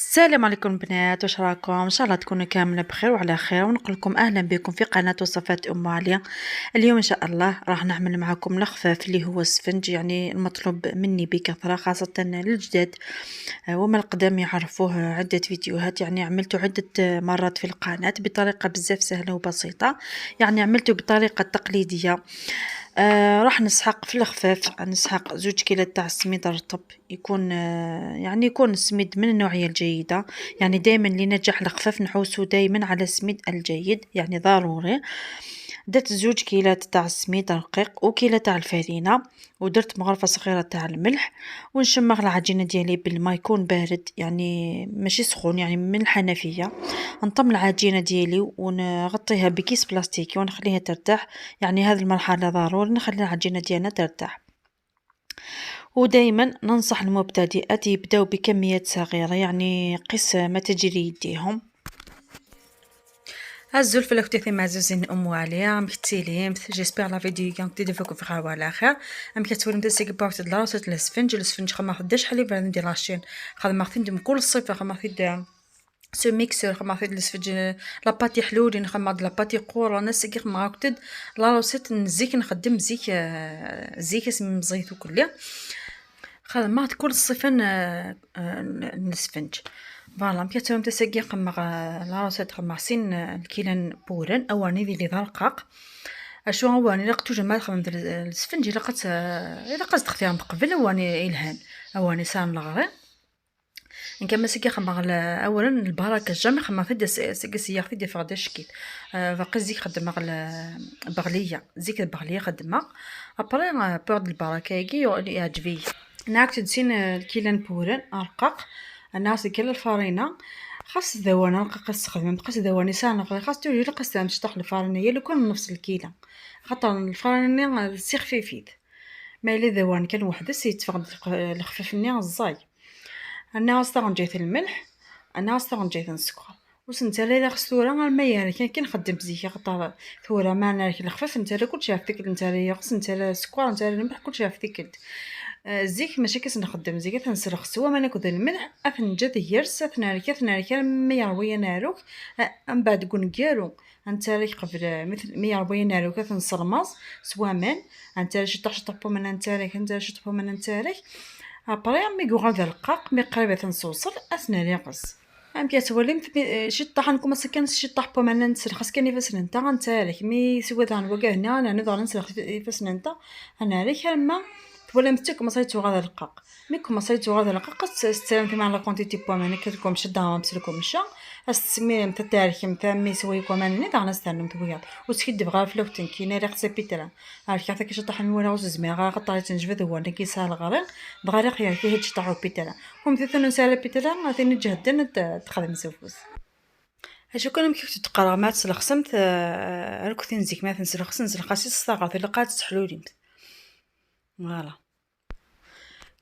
السلام عليكم بنات، واش راكم؟ ان شاء الله تكونوا كامله بخير وعلى خير، ونقول لكم اهلا بكم في قناه وصفات ام عليا. اليوم ان شاء الله راح نعمل معكم الخفاف اللي هو السفنج، يعني المطلوب مني بكثره خاصه للجداد. وما القدام يعرفوه عده فيديوهات، يعني عملته عده مرات في القناه بطريقه بزاف سهله وبسيطه. يعني عملته بطريقه تقليديه. راح نسحق في الخفاف، نسحق 2 كيلو تاع السميد الرطب، يكون يعني يكون السميد من النوعية الجيدة. يعني دائما لنجاح الخفاف نحوسو دائما على السميد الجيد، يعني ضروري. درت 2 كيلات تاع السميد رقيق وكيلة تاع الفرينة، ودرت مغرفة صغيرة تاع الملح. ونشمغ العجينة ديالي بالماء يكون بارد، يعني ماشي سخون، يعني من الحنفية. نطم العجينة ديالي ونغطيها بكيس بلاستيكي ونخليها ترتاح. يعني هذه المرحلة ضروري نخلي العجينة ديالنا ترتاح. ودائما ننصح المبتدئات يبداو بكميات صغيرة، يعني قس ما تجري يديهم. هزوا الفلوكتي ثم عزوزين ام عليا مكتيلين جيسبر لا فيديو كان تدي فوق في خاوه على خير. ام كتولي مدسك باوت د راسه الاسفنج خما خداش حليب راه ندير لاشين خدمه خدم كل الصيف خما خدام سو ميكسور خما في الاسفنج لاباطي حلولين خما د لاباطي قور انا سكي خما هكتد لا روسيت نزيك نخدم زيك اسم مزيت وكلي خدمات كل الصيفان الاسفنج. فوالا مكتوم تسقي قمغ لا روسيت قمغ سين الكيلان بورن اواني ذي لي رقاق. اشو اواني لقيتو جمال خدم الاسفنج الا قصد تختيهم قبل اواني الهان اواني سان لغري نكمل سكي خمغ اولا البركه جامي خما فدا سكي سياخ فدي فغدا شكيل باقي زيك خدمه بغليه زيك البغليه خدمه ابري بورد البركه يجي يعجبي. ناك تنسين الكيلان بورن رقاق الناس كل الفارينه خاص ذوانا رقاق استخدم خاص ذواني سان خاص تولي لقص تشطح الفارينه هي اللي كل نفس الكيله خاطر الفارينه سي خفيفيت ما الا ذوان كان وحده سيتفقد الخفيف ني الزاي. انا اصلا جيت الملح انا اصلا جيت السكر وسنتالي لا خصورة الماء كي نخدم بزيك خطر ثوره ما نارك الخفاف نتالا كلشي عافيك نتالا خص نتالا السكر نتالا الملح كلشي عافيك الزيك ماشي كيس نخدم زيك تنسلخ سوا ما ناكل الملح افنجات يرس ثنارك ما يروي ناروك من بعد كونكيرو انت قبل مثل 140 نارو كتنصرمص سوا من انت شطح من انت شطح من انت ابري مي غوغا القاق مي قريبه تنصوصل اثنا ريقص ام كتولي شي طاح نكون مسكن شي طاح بو من نسرخ كاني فاسن انت لك مي سوا ذا نوقع هنا انا نضر نسرخ فاسن انت انا لك لما تولي متك مصيتو غادا القاق ميكم مصيتو غادا القاق استلمت مع لا كونتيتي بو من كتكم شدها مسلكم مشا استسمي متى تاريخ متى مي سوي كمان ني دانا استلمت ويا وتكد بغا فلوكتن كينا راه خصها بيترا عارف كيف كيشطح من ولا وزمي غا قطعت تنجبد هو اللي كيسال غرق دغارق يا كي هيك طاحو بيترا هم ثلاثه نسال بيترا غادي نجهدن تخدم سوفوس اشو كان كيف تقرا ما تسلخسمت ركثين زيك ما تنسلخ خاصي الصغار اللي قات تحلولي فوالا.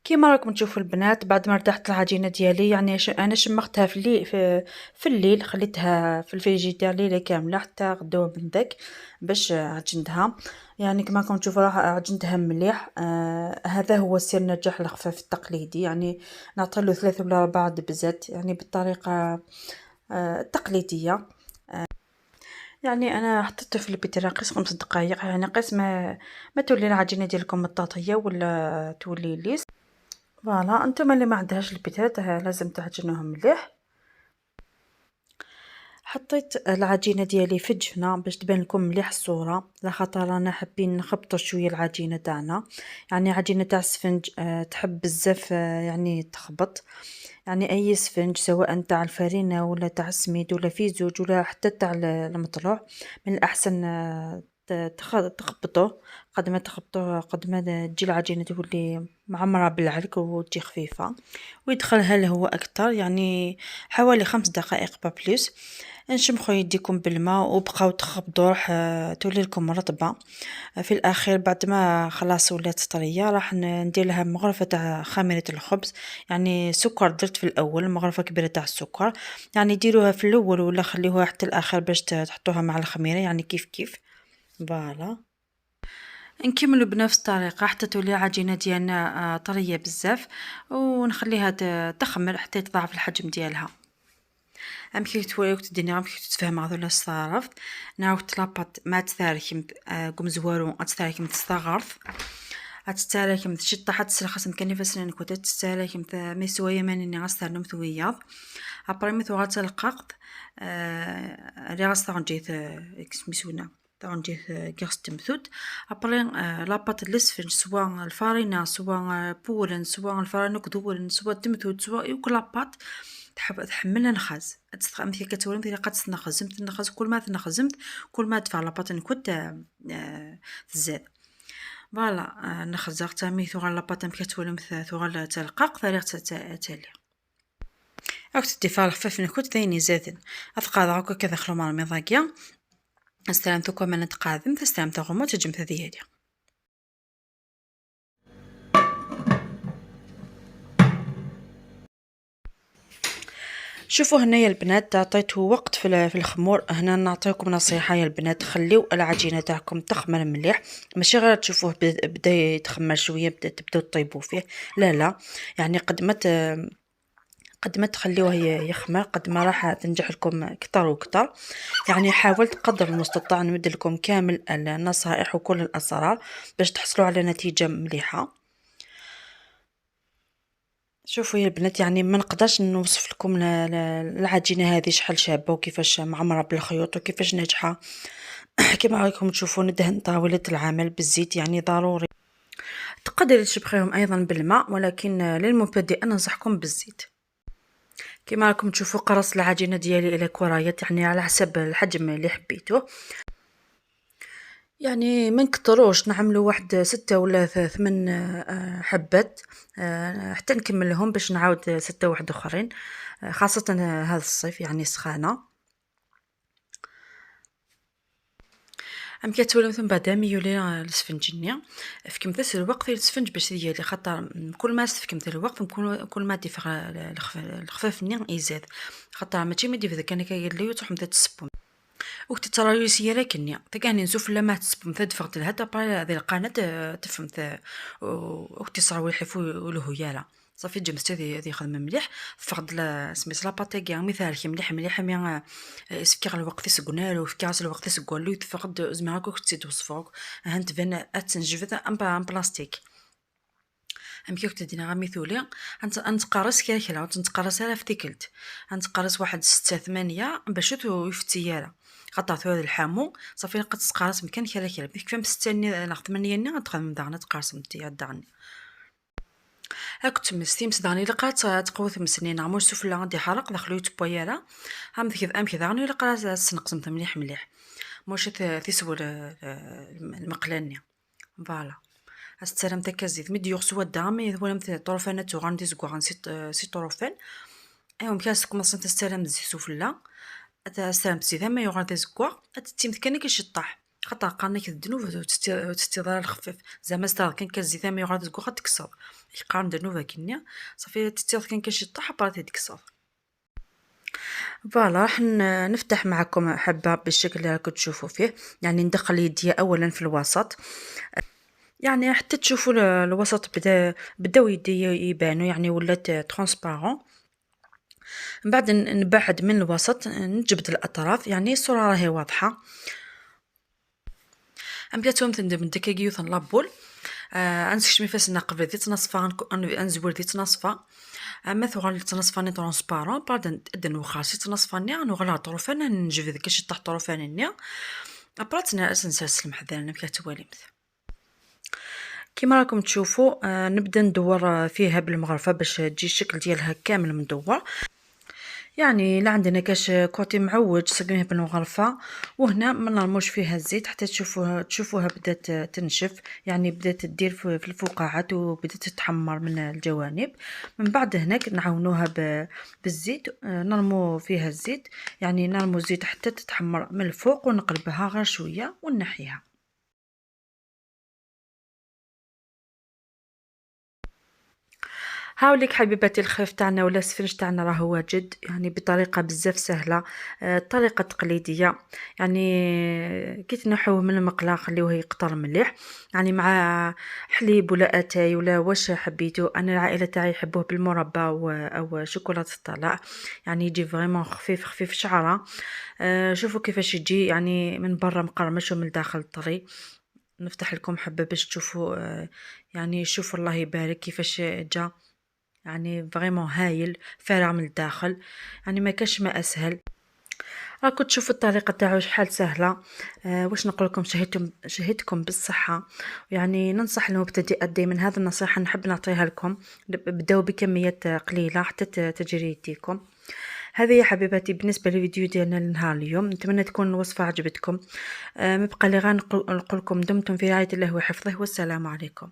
كيما راكم تشوفوا البنات بعد ما ارتحت العجينه ديالي، يعني انا شمختها في الليل في الليل خليتها في الفريجيدير ليله كامله حتى غدوه من داك باش عجنتها. يعني كما راكم تشوفوا راه عجنتها مليح. هذا هو سر نجاح الخفاف التقليدي، يعني نعطيله 3 ولا 4 دبزات يعني بالطريقه التقليديه. يعني انا حطيته في البيترا قيس 5 دقائق، يعني قيس ما تولي العجينه ديالكم مطاطيه ولا تولي ليس. فوالا انتم اللي ما عندهاش البيتات لازم تعجنوهم مليح. حطيت العجينه ديالي في الجفنه باش تبان لكم مليح الصوره، لخاطر رانا حابين نخبطوا شويه العجينه تاعنا. يعني عجينه تاع السفنج تحب بزاف يعني تخبط. يعني اي سفنج سواء تاع الفرينه ولا تاع السميد ولا فيزوج ولا حتى تاع المطلوع، من الاحسن تخبطوه. قد ما تجي العجينه تولي معمره بالعرق وتجي خفيفه ويدخلها الهواء اكثر، يعني حوالي 5 دقائق با بليس. نشمخوا يديكم بالماء وبقاو تخبطوا راح تولي لكم رطبه. في الاخير بعد ما خلاص ولات طريه راح ندير لها مغرفه تاع خميره الخبز. يعني سكر درت في الاول مغرفه كبيره تاع السكر، يعني ديروها في الاول ولا خليوها حتى الاخر باش تحطوها مع الخميره يعني كيف كيف. فوالا نكملوا بنفس الطريقه حتى تولي العجينه ديالنا طريه بزاف، ونخليها تخمر حتى يتضاعف الحجم ديالها. كي تولي تديني كي تتفهم هذولا الصرافط نعاود لاباط ما تثاركم قم زوارو تثاركم تستغرف تستهلكم تشطح حتى تسرخص مكاني فاسنان كوتا تستهلكم مي سوايا ماني غاسترنم ثوياض ابري مي ثوغا تلقاقط ري غاستغن جيت مسونا طون جيت كاس تمثود ابري لاباط لسفن سواء الفارينه سواء بورن سواء الفارينه كدورن سواء تمثود سواء يوك لاباط تحملها نخاز تستخدم كي كتولي مثلا قد تنخزمت نخز كل ما تنخزمت كل ما دفع لاباط نكوت تزاد فوالا نخزق تامي ثوغا لاباط كتولي مثلا ثوغا تلقاق طريقه تالي او تدفع خفيف نكوت ثاني زادن افقاد هكا كدخلوا مع المضاقيه استلمتو كما نتقادم استلمتو غمو تجمت ديالي. شوفوا هنايا البنات عطيته وقت في الخمور. هنا نعطيكم نصيحه يا البنات، خليو العجينه تاعكم تخمر مليح، ماشي غير تشوفوه بدا يتخمر شويه تبداو طيبوا فيه، لا يعني قد ما تخليوه يخمر قد ما راح تنجح لكم اكثر واكثر. يعني حاولت قدر المستطاع نمد لكم كامل النصائح وكل الاسرار باش تحصلوا على نتيجه مليحه. شوفوا يا البنات يعني ما نقدرش نوصف لكم العجينه هذه شحال شابه وكيفاش معمره بالخيوط وكيفاش ناجحه. كما راكم تشوفوا ندهن طاوله العمل بالزيت، يعني ضروري. تقدري تشبخيهم ايضا بالماء، ولكن للمبتدئ ننصحكم بالزيت. كما راكم تشوفوا قرص العجينه ديالي الى كريات، يعني على حسب الحجم اللي حبيتوه. يعني ما نكتروش، نعملوا واحد 6 ولا 8 حبات حتى نكملهم باش نعاود 6 واحد اخرين، خاصه هذا الصيف يعني سخانه. كتولي من بعد ميولي السفنجيه فكمت الوقت السفنج باش ديالي، خاطر كل ما استفكمت الوقت كل ما ديفغ الخفاف ني يزاد، خاطر ماشي ما ديف كان كيدليو تروح متى تسبون وقت ترى سياره كنيا تكاني نزوف لما تسبم تدفقت لها تبقى هذه القناه تفهمت وقت صراوي يحفوا له صافي جمست هذه خدمه مليح فقد سميت لاباطيكيا مثال كي مليح مي يسكر الوقت يسقنا له في كاس الوقت يسقوا له تفقد زعما كنت توصفوك هانت فين اتنجفت ام بلاستيك كي كنت دينا غمثولي انتقرص كلا وتنتقرص على فتيكلت انتقرص واحد 6 8 باش يفتياله قطعت هذا الحامو صافي قد تقارص مكان كلا كيف مستني ناخذ 8 ندخل من دارنا تقارص نتيا دارني كنت مستيمس داني لقات تقوث مسنين عمو سفلا غادي حرق دخلو تبويالا كذا غني لقات سنقسمت مليح موش تيسول المقلاني فوالا استلم تكزيت مدي يغسوا الدامي ولا مثل طرفانات وغندي زكو سي طرفان ايوا كاسكم اصلا تستلم سفلا استلم زيدا ما يغادي زكوا تتيم كان كيشطح خاطر قانك الذنوب وتستضار الخفيف زعما استر كان كزيدا ما يغادي زكوا تكسر يقارن ذنوب كنيا صافي تستر كان كيشطح برات تكسر. فوالا راح نفتح معكم حبه بالشكل اللي راكم تشوفوا فيه، يعني ندخل يدي اولا في الوسط يعني حتى تشوفوا الوسط بداو يدي يبانوا يعني ولات ترانسبارون. من بعد نبعد من الوسط نجبد الاطراف يعني الصوره راهي واضحه. بلاتهم تندم الدكاكيو لابول انسكشمي فاسنا قبل ديت نصفا انزور ديت نصفا اما ثغال تنصفاني ترانسبارون بعد ادن وخاصي تنصفاني نغلا طرفان نجبد كاش تحت طرفان ابراتنا نسلسل محذرنا كتواليمت. كما راكم تشوفوا نبدا ندور فيها بالمغرفه باش تجي الشكل ديالها كامل مدور، يعني لا عندنا كاش كوتي معوج سقنيه بالمغرفه وهنا ما نرموش فيها الزيت حتى تشوفوها بدات تنشف، يعني بدات تدير في الفقاعات وبدات تتحمر من الجوانب. من بعد هناك نعاونوها بالزيت نرمو فيها الزيت، يعني نرمو الزيت حتى تتحمر من الفوق ونقلبها غير شويه ونحيها. هاوليك حبيباتي الخيف تاعنا ولا السفنج تاعنا راهو واجد، يعني بطريقه بزاف سهله، طريقه تقليديه. يعني كي تنحوه من المقله خليوه يقطر مليح، يعني مع حليب ولا اتاي ولا واش حبيتو. انا العائله تاعي يحبوه بالمربى او شوكولاته الطلاء، يعني يجي فريمون خفيف خفيف شعره. شوفوا كيفاش يجي، يعني من برا مقرمش ومن الداخل طري. نفتح لكم حبه باش تشوفوا، يعني شوفوا الله يبارك كيفاش جا، يعني فريمون هايل، فارغ من الداخل. يعني ما كاش ما اسهل. راكم تشوفوا الطريقه تاعو شحال سهله. واش نقول لكم، شهيتكم بالصحه. يعني ننصح المبتدئات دائما، هذه النصيحه نحب نعطيها لكم، بداو بكميات قليله حتى تجري يديكم. هذه يا حبيباتي بالنسبه للفيديو ديالنا لنهار اليوم، نتمنى تكون الوصفه عجبتكم. ما بقى لي غير نقول لكم دمتم في رعايه الله وحفظه، والسلام عليكم.